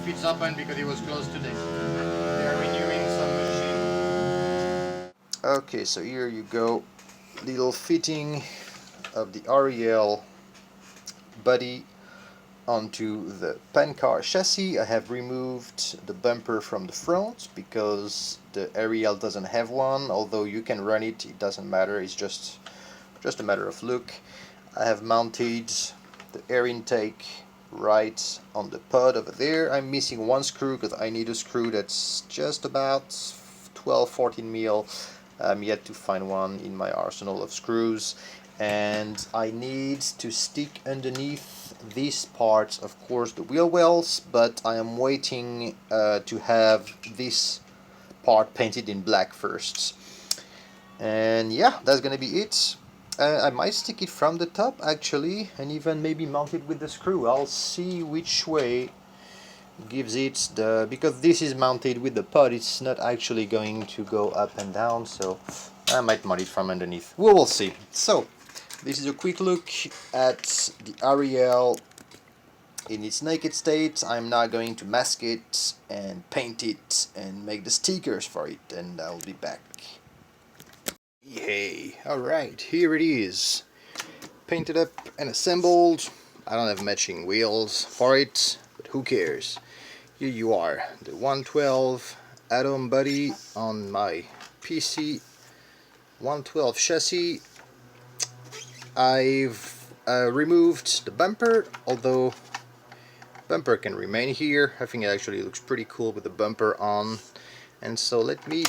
if it's open because it was closed today. They are renewing some machine. Okay, so here you go. Little fitting of the Ariel body onto the pancar chassis. I have removed the bumper from the front because the Ariel doesn't have one, although you can run it, it doesn't matter, it's just a matter of look. I have mounted the air intake right on the pod over there. I'm missing one screw because I need a screw that's just about 12-14 mil. I'm yet to find one in my arsenal of screws, and I need to stick underneath these parts, of course, the wheel wells, but I am waiting to have this part painted in black first. And yeah, that's gonna be it. I might stick it from the top actually, and even maybe mount it with the screw. I'll see which way gives it the, because this is mounted with the pod, it's not actually going to go up and down, so I might mount it from underneath. We will see. So this is a quick look at the Ariel in its naked state. I'm now going to mask it and paint it and make the stickers for it, and I'll be back. Yay! Alright, here it is. Painted up and assembled. I don't have matching wheels for it, but who cares? Here you are, the 112 Atom body on my PC 112 chassis. I've removed the bumper, although bumper can remain here. I think it actually looks pretty cool with the bumper on. And so let me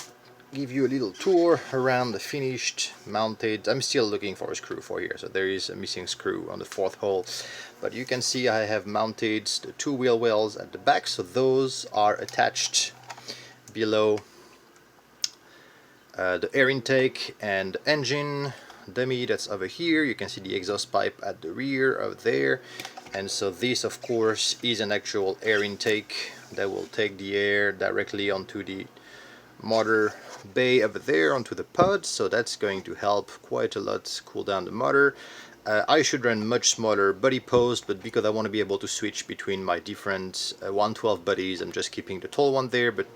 give you a little tour around the finished mounted. I'm still looking for a screw for here, so there is a missing screw on the fourth hole, but you can see I have mounted the two wheel wells at the back, so those are attached below the air intake and the engine dummy that's over here. You can see the exhaust pipe at the rear over there, and so this of course is an actual air intake that will take the air directly onto the motor bay over there onto the pod, so that's going to help quite a lot cool down the motor. I should run much smaller body post, but because I want to be able to switch between my different 112 bodies, I'm just keeping the tall one there, but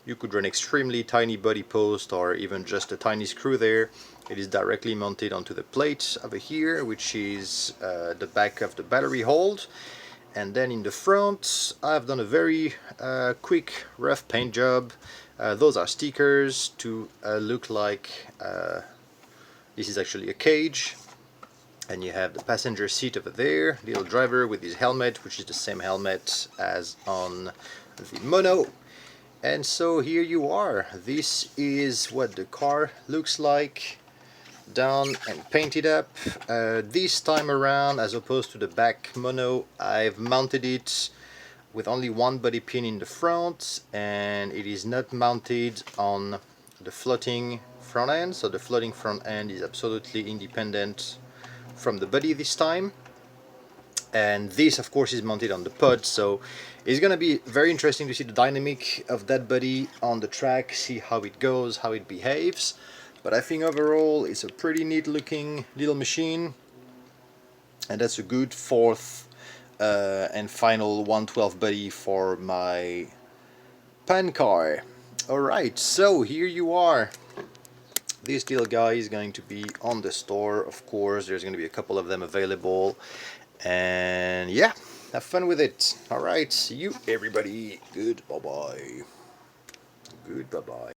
you could run extremely tiny body post or even just a tiny screw there. It is directly mounted onto the plate over here, which is the back of the battery hold. And then in the front I've done a very quick rough paint job. Those are stickers to look like this is actually a cage, and you have the passenger seat over there, little driver with his helmet, which is the same helmet as on the Mono. And so here you are. This is what the car looks like done and painted up. This time around, as opposed to the back Mono, I've mounted it with only one body pin in the front, and it is not mounted on the floating front end, so the floating front end is absolutely independent from the body this time. And this of course is mounted on the pod, so it's gonna be very interesting to see the dynamic of that body on the track, see how it goes, how it behaves. But I think overall it's a pretty neat looking little machine, and that's a good fourth and final 112 body for my pancar. Alright, so here you are. This little guy is going to be on the store, of course. There's going to be a couple of them available, and yeah, have fun with it. Alright, see you everybody. Good bye bye. Good bye bye.